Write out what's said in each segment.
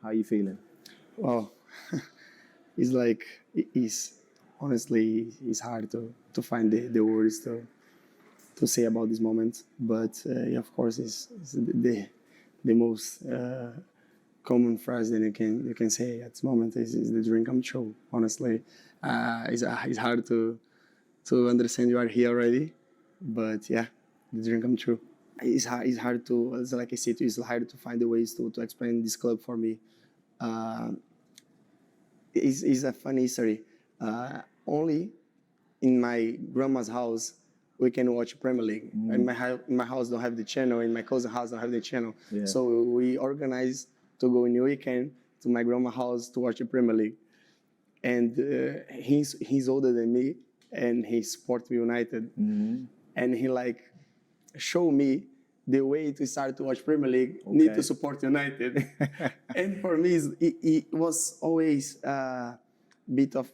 How are you feeling? Well, it's like honestly it's hard to find the words to say about this moment. But yeah, of course, it's the most common phrase that you can say at this moment is the dream come true. Honestly, it's hard to understand you are here already, but yeah, the dream come true. It's hard to, it's like I said, it's hard to find the ways to explain this club for me. It's a funny history. Only in my grandma's house we can watch Premier League. In my house don't have the channel. In my cousin's house don't have the channel. Yeah. So we organized to go in the weekend to my grandma's house to watch the Premier League. And he's older than me, and he supports United. And he like showed me the way to start to watch Premier League, need to support United. And for me, it was always a bit of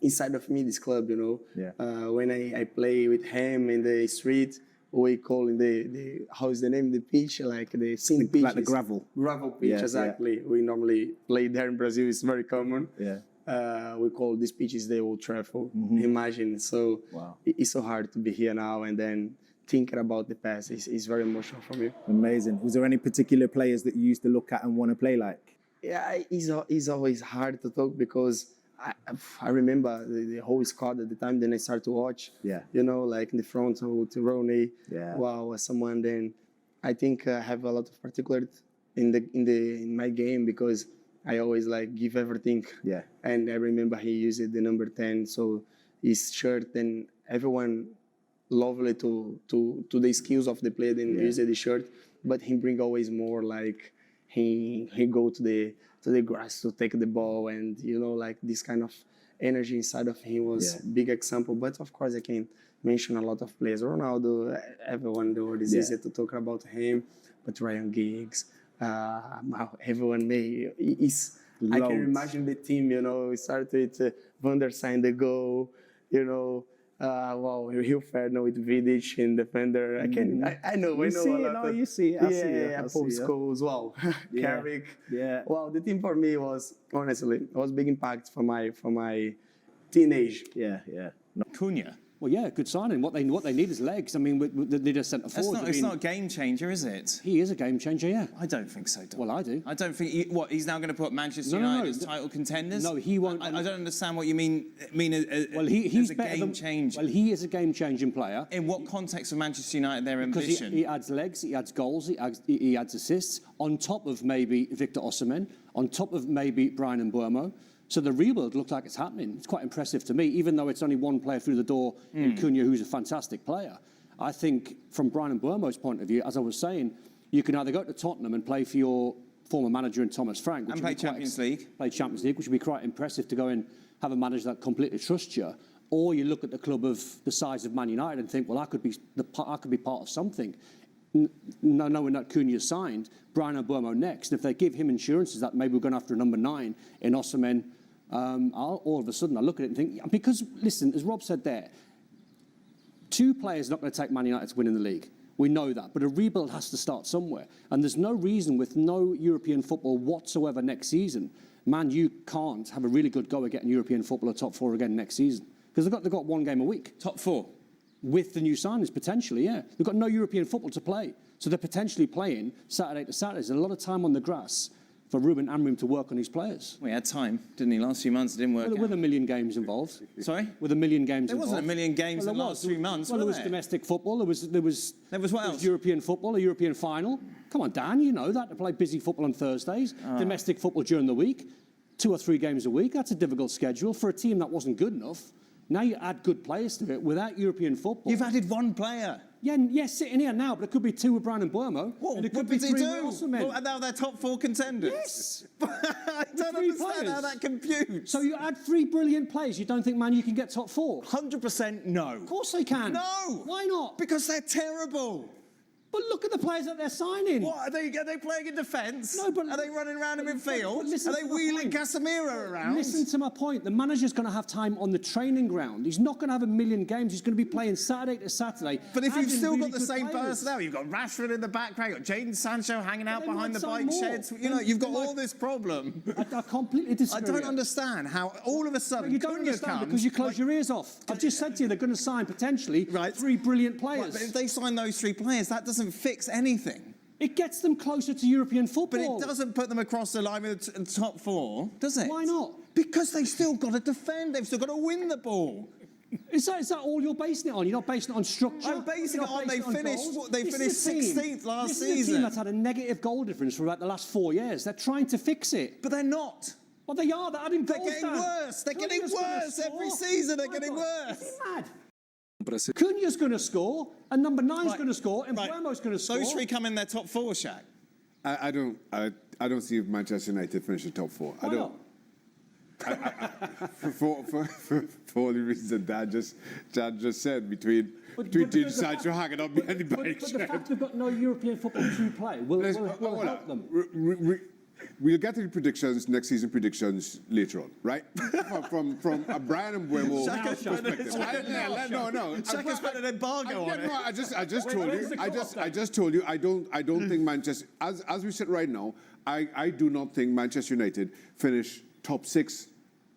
inside of me, this club, you know. Yeah. When I play with him in the street, we call in the how's the name, the pitch, like the sand pitch. Like the gravel. Gravel pitch, exactly. Yeah. We normally play there in Brazil, it's very common. Yeah. We call this pitch is the Old Trafford. Imagine, so it's so hard to be here now and then thinking about the past is very emotional for me. Amazing. Was there any particular players that you used to look at and want to play like? Yeah, it's always hard to talk because I remember the whole squad at the time. Then I started to watch. Yeah. You know, like in the front to Ronnie. Yeah. Wow, someone. Then I think I have a lot of particular in my game because I always like give everything. Yeah. And I remember he used the number 10, so his shirt and everyone lovely to the skills of the player then use the shirt, but he bring always more like he go to the grass to take the ball, and you know, like this kind of energy inside of him was big example. But of course I can mention a lot of players. Ronaldo, everyone, the word is easy to talk about him, but Ryan Giggs, everyone I can imagine the team, you know, it started with Van der Sar the goal, you know. Wow, Hilferno with Vidic in defender. I know. You see it. I see it. Paul Scholes, wow. Carrick. Yeah. Wow, the team for me was, honestly, was big impact for my teenage. Yeah. Cunha. Well, yeah, good signing. What they need is legs. I mean, they need a centre forward. It's not a game changer, is it? He is a game changer, yeah. I don't think so, Dom. Well, I do. I don't think... he's now going to put Manchester United as title contenders? No, he won't. I don't understand what you mean he's as a game changer. Well, he is a game-changing player. In what context of Manchester United, their ambition? Because he adds legs, he adds goals, he adds assists, on top of maybe Viktor Osimhen, on top of maybe Brian Mbeumo. So the rebuild looks like it's happening. It's quite impressive to me, even though it's only one player through the door in Cunha, who's a fantastic player. I think from Brian Mbeumo's point of view, as I was saying, you can either go to Tottenham and play for your former manager in Thomas Frank, and play Champions League, which would be quite impressive to go and have a manager that completely trusts you. Or you look at the club of the size of Man United and think, well, I could be part of something. No, knowing that Cunha's signed, Brian Mbeumo next. And if they give him insurances that maybe we're going after a number 9 in Osimhen, all of a sudden I look at it and think, because listen, as Rob said there, 2 players are not going to take Man United to win in the league. We know that, but a rebuild has to start somewhere. And there's no reason with no European football whatsoever next season, Man U can't have a really good go at getting European football or top 4 again next season. Because they've got 1 game a week. Top 4? With the new signings, potentially, yeah. They've got no European football to play. So they're potentially playing Saturday to Saturday. There's a lot of time on the grass for Ruben Amorim to work on his players. We had time, didn't he? Last few months it didn't work out. With a million games involved. Sorry? With a million games there involved. There wasn't a million games in the last 3 months, there was domestic football, there was what else? European football, a European final. Come on, Dan, you know that, to play busy football on Thursdays. Domestic football during the week, 2 or 3 games a week. That's a difficult schedule for a team that wasn't good enough. Now you add good players to it without European football. You've added 1 player. Yeah, sitting here now, but it could be 2 with Brian Mbeumo. What could be 3 with Osimhen. Well, now they're top 4 contenders. Yes. I don't understand how that computes. So you add 3 brilliant players, you don't think Man U can get top 4? 100% no. Of course they can. No. Why not? Because they're terrible. But look at the players that they're signing. What, are they playing in defence? No, but... Are they running around in midfield? Listen Are they wheeling Casemiro around? Listen to my point. The manager's going to have time on the training ground. He's not going to have a million games. He's going to be playing Saturday to Saturday. But if you've still got the same personnel, you've got Rashford in the background, you've got Jadon Sancho hanging out behind the bike sheds. You know, you've got all this problem. I completely disagree. I don't understand how all of a sudden you don't understand because you close your ears off. I've just said to you they're going to sign potentially 3 brilliant players. Right, but if they sign those 3 players, that doesn't fix anything. It gets them closer to European football. But it doesn't put them across the line with the top 4, does it? Why not? Because they've still got to defend. They've still got to win the ball. Is that all you're basing it on? You're not basing it on structure? I'm basing it on they finished 16th last season. This is a team that's had a negative goal difference for about the last 4 years. They're trying to fix it. But they're not. Well, they are. They're adding goals. They're getting worse. They're getting worse every season. They're getting worse. Is he mad? Cunha's going to score, and number 9's going to score, and Buemo's going to score. Those 3 come in their top 4, Shaq. I don't see Manchester United finishing top 4. Why not? For all the reasons that Dad just said, between Sancho hanging up behind the bike. But the fact they've got no European football to play will help them. We'll get to the predictions, next season predictions later on, right? from a Brian and Buemo perspective. No. Shaq has put an embargo on it. No, I just told you. I don't think Manchester. As we sit right now, I do not think Manchester United finish top 6.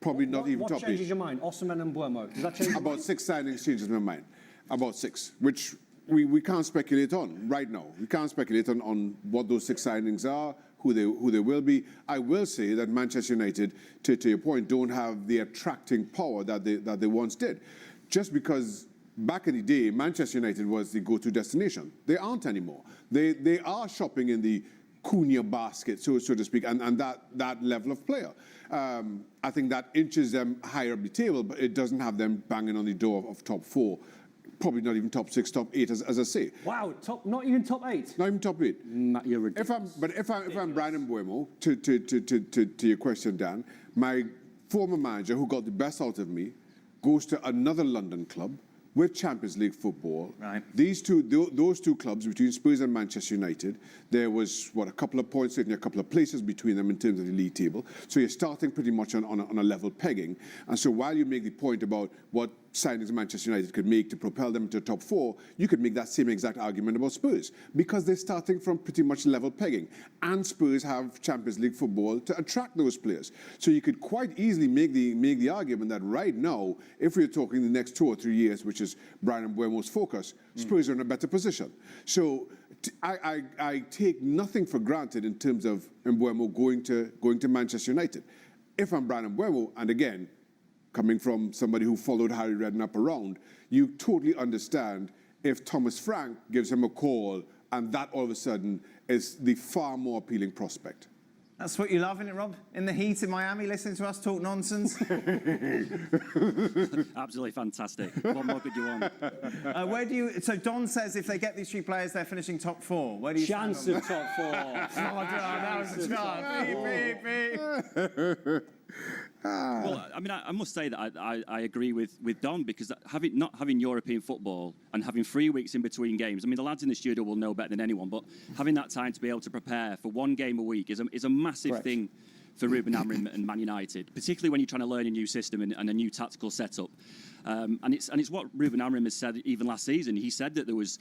Probably not even top 8. What changes your mind? Osimhen and Buemo. Does that change? About 6 signings changes my mind. About 6, which we can't speculate on right now. We can't speculate on what those 6 signings are, who they will be. I will say that Manchester United, to your point, don't have the attracting power that they once did. Just because back in the day, Manchester United was the go-to destination. They aren't anymore. They are shopping in the Cunha basket, so to speak, and that level of player. I think that inches them higher up the table, but it doesn't have them banging on the door of top 4. Probably not even top 6, top 8, as I say. Wow, not even top 8? Not even top 8. You're ridiculous. If I'm Brian Buemo, to your question, Dan, my former manager, who got the best out of me, goes to another London club with Champions League football. Right. Those 2 clubs, between Spurs and Manchester United, there was, a couple of points, certainly a couple of places between them in terms of the league table. So you're starting pretty much on a level pegging. And so while you make the point about what signings Manchester United could make to propel them to top 4, you could make that same exact argument about Spurs, because they're starting from pretty much level pegging. And Spurs have Champions League football to attract those players. So you could quite easily make the argument that right now, if we're talking the next 2 or 3 years, which is Brian Buemo's focus, Spurs are in a better position. So I take nothing for granted in terms of Buemo going to Manchester United. If I'm Brian Buemo, and again, coming from somebody who followed Harry Redknapp around, you totally understand if Thomas Frank gives him a call, and that all of a sudden is the far more appealing prospect. That's what you love, isn't it, Rob? In the heat in Miami, listening to us talk nonsense. Absolutely fantastic. What more could you want? So Don says if they get these 3 players, they're finishing top 4. Where do you Chance of top 4. That was a chance. Well, I mean, I must say that I agree with Don, because not having European football and having 3 weeks in between games, I mean, the lads in the studio will know better than anyone, but having that time to be able to prepare for 1 game a week is a massive thing for Ruben Amorim and Man United, particularly when you're trying to learn a new system and a new tactical setup. And it's what Ruben Amorim has said even last season. He said that there was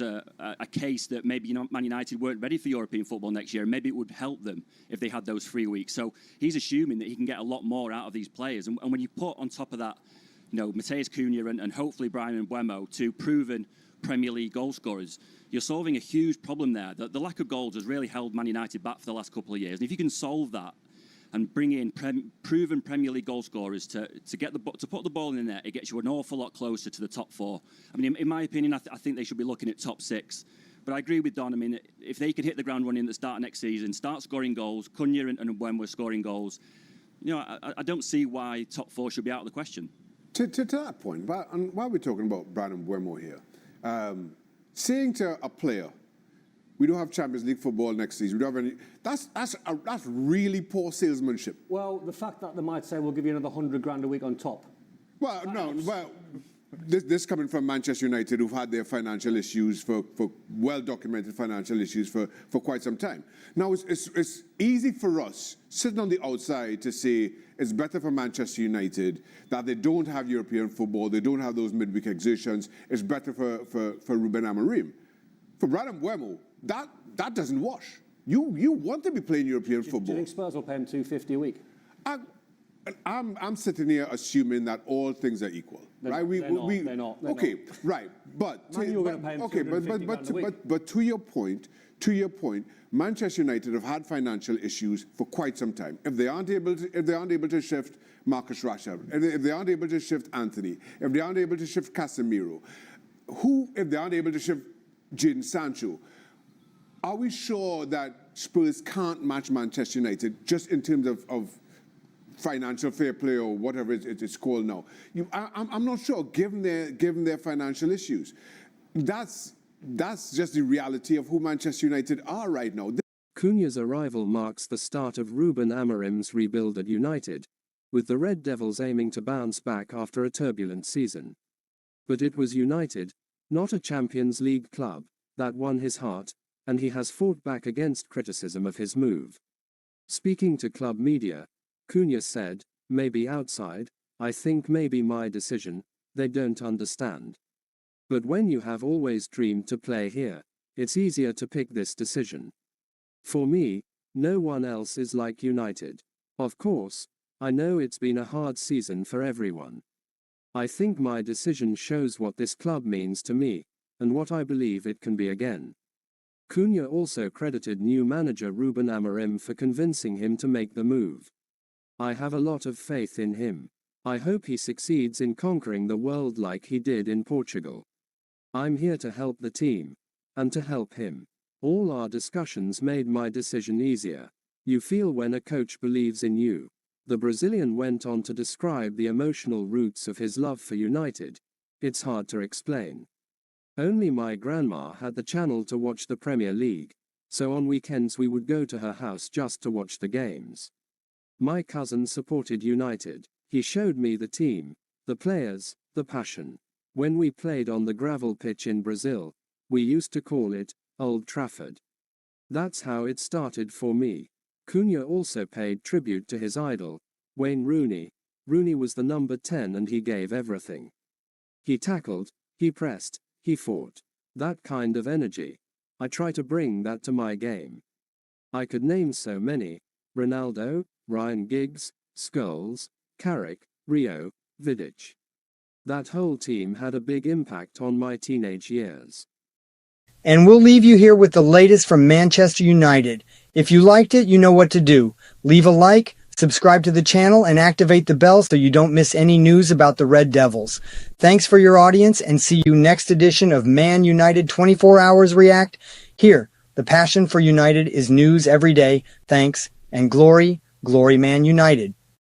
a case that maybe Man United weren't ready for European football next year, and maybe it would help them if they had those 3 weeks. So he's assuming that he can get a lot more out of these players. And when you put on top of that, Matheus Cunha and hopefully Brian Buemo, 2 proven Premier League goal scorers, you're solving a huge problem there. The lack of goals has really held Man United back for the last couple of years. And if you can solve that and bring in proven Premier League goal scorers to put the ball in the net, it gets you an awful lot closer to the top 4. I mean, in my opinion, I think they should be looking at top 6. But I agree with Don. I mean, if they could hit the ground running at the start of next season, start scoring goals, Cunha and Buemo scoring goals, I don't see why top 4 should be out of the question. To that point, while we're talking about Brian Buemo here, saying to a player, we don't have Champions League football next season, we don't have any, that's really poor salesmanship. Well, the fact that they might say, we'll give you another 100 grand a week on top. Well, no, well, this coming from Manchester United, who've had their financial issues for well-documented financial issues for quite some time. Now, it's easy for us, sitting on the outside, to say it's better for Manchester United that they don't have European football, they don't have those midweek exertions. It's better for Ruben Amorim. For Brad Mbeumo, that doesn't wash. You want to be playing European football. Do you think Spurs will pay him $250 a week? I'm sitting here assuming that all things are equal, right? They're not. Okay, right. But to your point, Manchester United have had financial issues for quite some time. If they aren't able to shift Marcus Rashford, if they aren't able to shift Anthony, if they aren't able to shift Casemiro, if they aren't able to shift Jadon Sancho, are we sure that Spurs can't match Manchester United just in terms of financial fair play or whatever it's called now? I'm not sure, given their financial issues. That's just the reality of who Manchester United are right now. Cunha's arrival marks the start of Ruben Amorim's rebuild at United, with the Red Devils aiming to bounce back after a turbulent season. But it was United, not a Champions League club, that won his heart, and he has fought back against criticism of his move. Speaking to club media, Cunha said, "Maybe outside, I think maybe my decision, they don't understand. But when you have always dreamed to play here, it's easier to pick this decision. For me, no one else is like United. Of course, I know it's been a hard season for everyone. I think my decision shows what this club means to me, and what I believe it can be again." Cunha also credited new manager Ruben Amorim for convincing him to make the move. "I have a lot of faith in him. I hope he succeeds in conquering the world like he did in Portugal. I'm here to help the team, and to help him. All our discussions made my decision easier. You feel when a coach believes in you." The Brazilian went on to describe the emotional roots of his love for United. "It's hard to explain. Only my grandma had the channel to watch the Premier League, so on weekends we would go to her house just to watch the games. My cousin supported United. He showed me the team, the players, the passion. When we played on the gravel pitch in Brazil, we used to call it Old Trafford. That's how it started for me." Cunha also paid tribute to his idol, Wayne Rooney. Rooney was the number 10 and he gave everything. He tackled, he pressed, he fought. That kind of energy. I try to bring that to my game. I could name so many: Ronaldo, Ryan Giggs, Scholes, Carrick, Rio, Vidic. That whole team had a big impact on my teenage years. And we'll leave you here with the latest from Manchester United. If you liked it, you know what to do. Leave a like, subscribe to the channel, and activate the bell so you don't miss any news about the Red Devils. Thanks for your audience, and see you next edition of Man United 24 Hours React. Here, the passion for United is news every day. Thanks, and glory, glory Man United.